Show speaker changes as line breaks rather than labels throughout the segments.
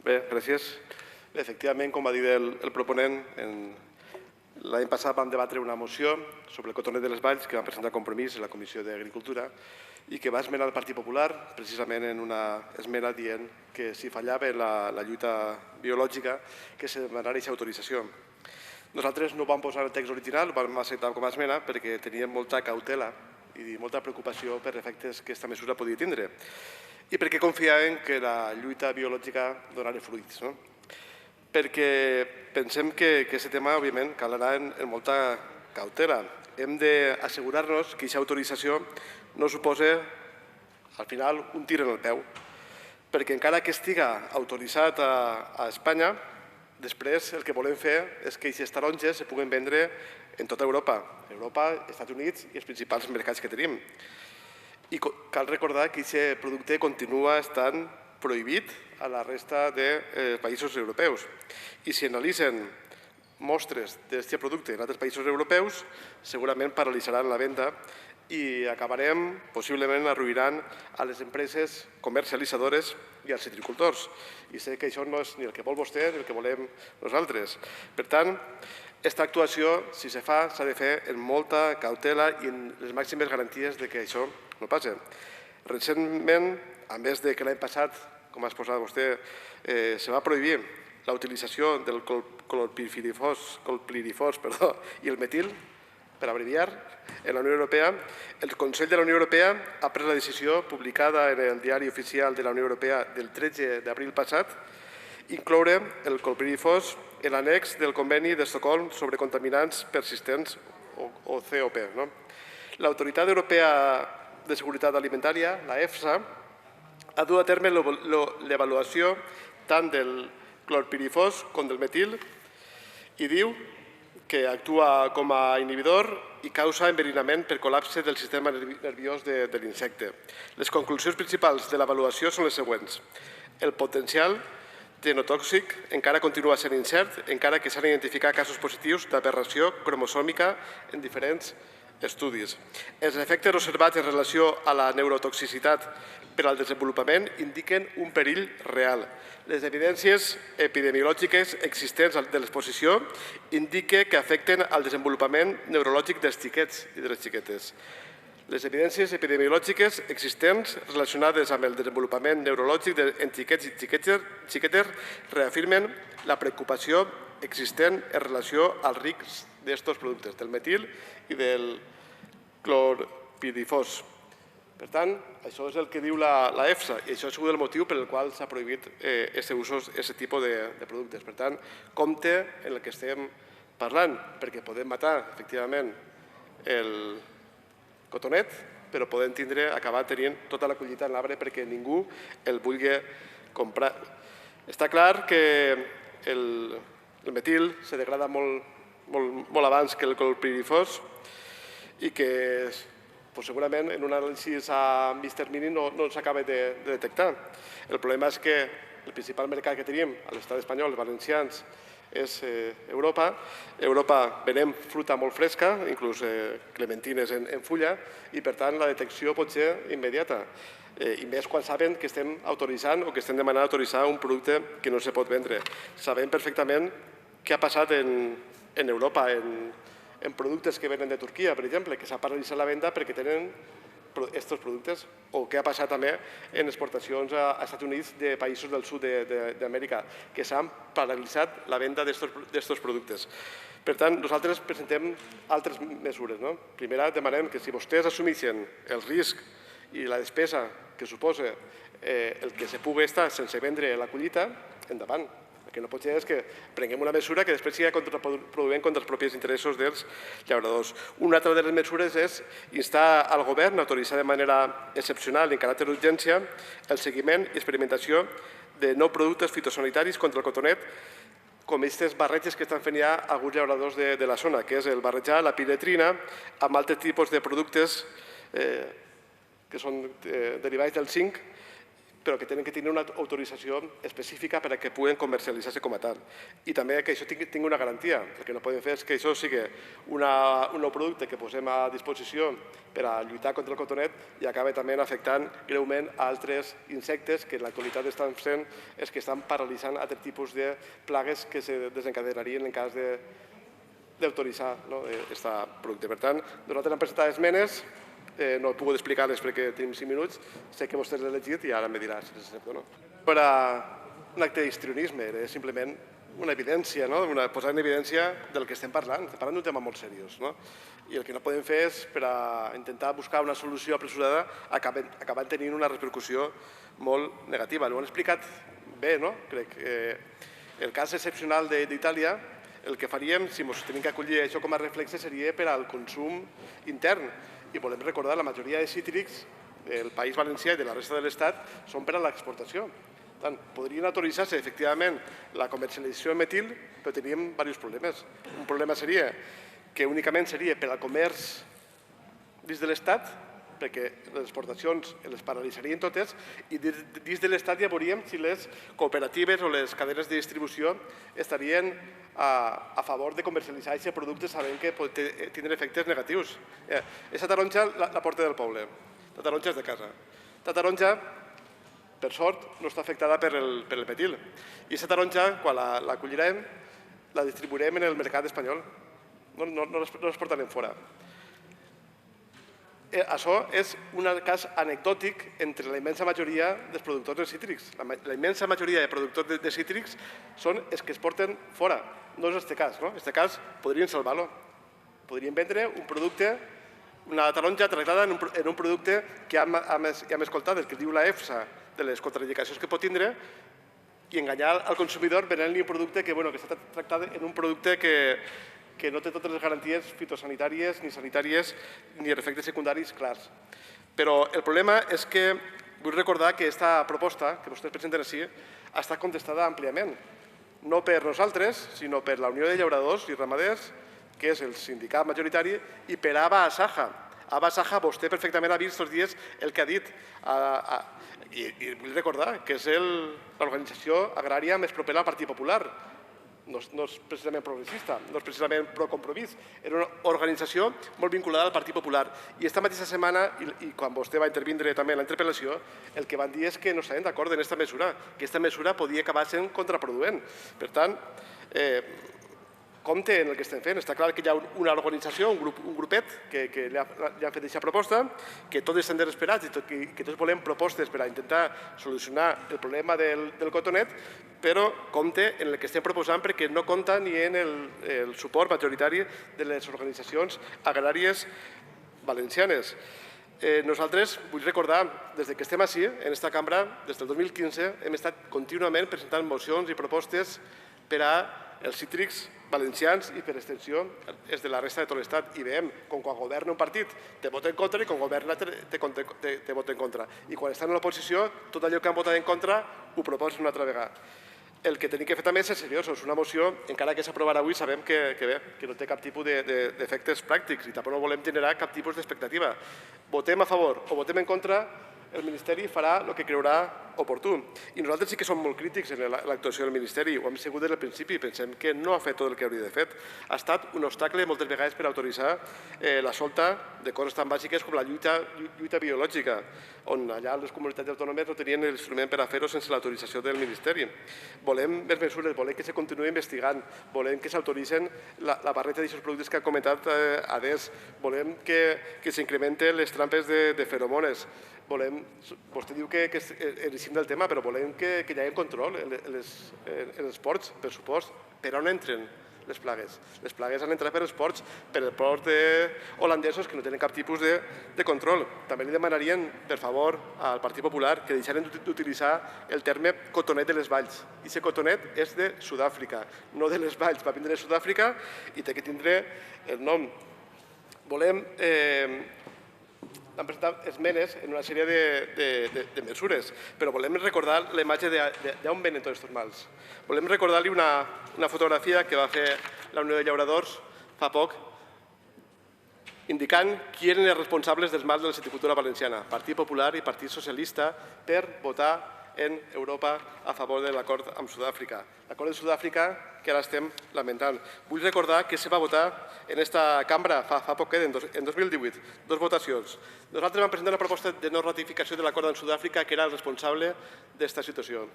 Bé, gràcies. Bé, efectivament, com va dir el proponent, l'any passat vam debatre una moció sobre el cotonet de les Valls que va presentar Compromís a la Comissió d'Agricultura i que va esmenar el Partit Popular precisament en una esmena dient que si fallava la lluita biològica que se demanara aquesta autorització. Nosaltres no vam posar el text original, ho vam acceptar com a esmena perquè teníem molta cautela i molta preocupació per efectes que aquesta mesura podia tindre i perquè confiàvem que la lluita biològica donarà fruits. Perquè pensem que aquest tema, òbviament, cal anar amb molta cautela. Hem d'assegurar-nos que aquesta autorització no suposa, al final, un tir en el peu, perquè encara que estiga autoritzat a Espanya, després el que volem fer és que aquestes taronges se puguen vendre en tota Europa, Estats Units i els principals mercats que tenim. I cal recordar que aquest producte continua estant prohibit a la resta de països europeus. I si analitzen mostres d'aquest producte en altres països europeus, segurament paralitzaran la venda i acabarem possiblement arruïnant a les empreses comercialitzadores i als citricultors. I sé que això no és ni el que vol vostè ni el que volem nosaltres. Per tant, aquesta actuació, si se fa, s'ha de fer amb molta cautela i amb les màximes garanties que això no passi. Recentment, a més que l'any passat, com ha exposat vostè, se va prohibir la utilització del clorpirifos i el metil, per abreviar, en la Unió Europea, el Consell de la Unió Europea ha pres la decisió publicada en el Diari Oficial de la Unió Europea del 13 d'abril passat incloure el clorpirifos en l'annex del Conveni d'Estocolm sobre contaminants persistents o COP. L'Autoritat Europea de Seguretat Alimentària, la EFSA, ha dut a terme l'avaluació tant del clorpirifos com del metil i diu que actua com a inhibidor i causa enverinament per col·lapse del sistema nerviós de l'insecte. Les conclusions principals de l'avaluació són les següents. El potencial genotòxic encara continua sent incert, encara que s'han identificat casos positius d'aberració cromosòmica en diferents estudis. Els efectes observats en relació a la neurotoxicitat per al desenvolupament indiquen un perill real. Les evidències epidemiològiques existents de l'exposició indiquen que afecten al desenvolupament neurològic dels xiquets i de les xiquetes. Les evidències epidemiològiques existents relacionades amb el desenvolupament neurològic en xiquets i xiquetes reafirmen la preocupació existent en relació als riscs d'aquests productes, del metil i del clorpirifos. Per tant, això és el que diu la EFSA i això ha sigut el motiu per el qual s'ha prohibit aquest tipus de productes. Per tant, compte en el que estem parlant, perquè podem matar, efectivament, el cotonet, però podem acabar tenint tota la collita en l'arbre perquè ningú el vulgui comprar. Està clar que el metil se degrada molt abans que el clorpirifos i que segurament en un anàlisi a mig termini no s'acaba de detectar. El problema és que el principal mercat que tenim a l'estat espanyol, els valencians, és Europa. A Europa venem fruita molt fresca, inclús clementines en fulla, i per tant la detecció pot ser immediata. I més quan saben que estem autoritzant o que estem demanant autoritzar un producte que no se pot vendre. Sabem perfectament què ha passat en Europa, en productes que venen de Turquia, per exemple, que s'ha paralitzat la venda perquè tenen aquests productes, o què ha passat també en exportacions als Estats Units de països del sud d'Amèrica, que s'han paralitzat la venda d'aquests productes. Per tant, nosaltres presentem altres mesures. Primera, demanem que si vostès assumeixen el risc i la despesa que suposa el que se pugui estar sense vendre la collita, endavant. El que no pot ser és que prenguem una mesura que després sigui contraproduent contra els propis interessos dels llauradors. Una altra de les mesures és instar al govern a autoritzar de manera excepcional i en caràcter d'urgència el seguiment i experimentació de nous productes fitosanitaris contra el cotonet, com aquestes barreges que estan fent ja alguns llauradors de la zona, que és el barrejar la piretrina amb altres tipus de productes que són derivats del zinc però que tenen que tenir una autorització específica perquè puguen comercialitzar-se com a tal. I també que això tingui una garantia. El que no podem fer és que això sigui un nou producte que posem a disposició per a lluitar contra el cotonet i acabi també afectant greument altres insectes que en l'actualitat estan fent és que estan paralitzant altres tipus de plagues que se desencadenarien en cas d'autoritzar aquest producte. Per tant, nosaltres hem presentat esmenes. No he pogut explicar-les perquè tenim 5 minuts. Sé que vostè l'ha llegit i ara me dirà si les accepto o no. Per a un acte d'histrionisme, era simplement una evidència, posar en evidència del que estem parlant. Estem parlant d'un tema molt seriós. I el que no podem fer és, per a intentar buscar una solució apressurada, acabar tenint una repercussió molt negativa. Ho han explicat bé, crec. El cas excepcional d'Itàlia, el que faríem, si ens tenim que acollir això com a reflexe, seria per al consum intern. I volem recordar que la majoria de cítrics del País Valencià i de la resta de l'Estat són per a l'exportació. Per tant, podrien autoritzar-se, efectivament, la comercialització de metil, però teníem diversos problemes. Un problema seria que únicament seria per al comerç dins de l'Estat, perquè les exportacions les paralitzarien totes, i dins de l'Estat ja veuríem si les cooperatives o les cadenes de distribució estarien a favor de comercialitzar aquest producte sabent que pot tindre efectes negatius. Aquesta taronja la porta del poble, la taronja és de casa. La taronja, per sort, no està afectada per el metil. I aquesta taronja, quan la collirem, la distribuirem en el mercat espanyol. No l'exportarem fora. Això és un cas anecdòtic entre la immensa majoria dels productors de cítrics. La immensa majoria de productors de cítrics són els que es porten fora. No és aquest cas. En aquest cas podrien salvar-lo. Podrien vendre un producte, una taronja tractada en un producte que hem escoltat, el que diu la EFSA, de les contraindicacions que pot tindre, i enganyar al consumidor venent-li un producte que està tractat en un producte que no té totes les garanties fitosanitàries ni sanitàries ni efectes secundaris clars. Però el problema és que vull recordar que aquesta proposta que vostès presenten així ha estat contestada àmpliament, no per nosaltres, sinó per la Unió de Llauradors i Ramaders, que és el sindicat majoritari, i per ABA Asaja. ABA Asaja, vostè perfectament ha vist aquests dies el que ha dit. I vull recordar que és l'organització agrària més propera al Partit Popular. No és precisament progressista, no és precisament pro-compromís. Era una organització molt vinculada al Partit Popular. I aquesta mateixa setmana, i quan vostè va intervindre també en la interpel·lació, el que van dir és que no estaven d'acord en aquesta mesura, que aquesta mesura podia acabar sent contraproduent. Per tant, compte en el que estem fent. Està clar que hi ha una organització, un grupet, que li han fet aquesta proposta, que tots estan desesperats i que tots volem propostes per a intentar solucionar el problema del cotonet, però compte en el que estem proposant perquè no compta ni en el suport majoritari de les organitzacions agràries valencianes. Nosaltres, vull recordar, des que estem així, en aquesta cambra, des del 2015, hem estat contínuament presentant mocions i propostes per a els cítrics valencians i, per extensió, és de la resta de tot l'Estat. I veiem com quan governa un partit te vota en contra i quan governa te vota en contra. I quan estan a l'oposició, tot allò que han votat en contra ho proposen una altra vegada. El que tenim que fer també és ser seriosos. Una moció, encara que s'aprovarà avui, sabem que no té cap tipus d'efectes pràctics i tampoc no volem generar cap tipus d'expectativa. Votem a favor o votem en contra, el Ministeri farà el que creurà oportú. I nosaltres sí que som molt crítics en l'actuació del Ministeri. Ho hem sigut des del principi. Pensem que no ha fet tot el que hauria de fer. Ha estat un obstacle moltes vegades per autoritzar la solta de coses tan bàsiques com la lluita biològica, on allà les comunitats autònomes no tenien l'instrument per a fer-ho sense l'autorització del Ministeri. Volem més mesures, volem que se continuï investigant, volem que s'autoritzen la barreta d'aquests productes que ha comentat ADES, volem que s'incrementen les trampes de feromones. Vostè diu que erigim del tema, però volem que hi hagi control en els ports, per supost. Per on entren les plagues? Les plagues han entrat per els ports holandesos que no tenen cap tipus de control. També li demanarien, per favor, al Partit Popular que deixaren d'utilitzar el terme cotonet de les valls. I aquest cotonet és de Sud-àfrica, no de les valls. Va vindre de Sud-àfrica i té que tindre el nom. Han presentat esmenes en una sèrie de mesures, però volem recordar la imatge d'on venen tots aquests mals. Volem recordar-li una fotografia que va fer la Unió de Llauradors fa poc. indicant qui eren els responsables dels mals de la silvicultura valenciana, Partit Popular i Partit Socialista, per votar en Europa a favor de l'acord amb Sud-àfrica. L'acord de Sud-àfrica que ara estem lamentant. Vull recordar que se va votar en aquesta cambra fa poc, en 2018, dues votacions. Nosaltres vam presentar una proposta de no ratificació de l'acord amb Sud-àfrica que era el responsable d'aquesta situació.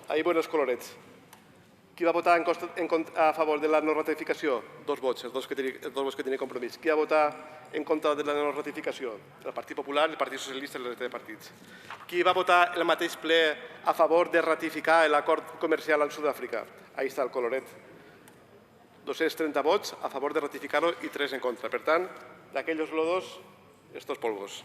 Ahí veuen els colorets. Qui va votar a favor de la no ratificació? Dos vots, els dos que tenia Compromís. Qui va votar en contra de la no ratificació? El Partit Popular, el Partit Socialista i la resta de partits. Qui va votar el mateix ple a favor de ratificar l'acord comercial amb Sud-àfrica? Ahí està el coloret. 230 vots a favor de ratificar-lo i 3 en contra. Per tant, d'aquells lodos, estos polvos.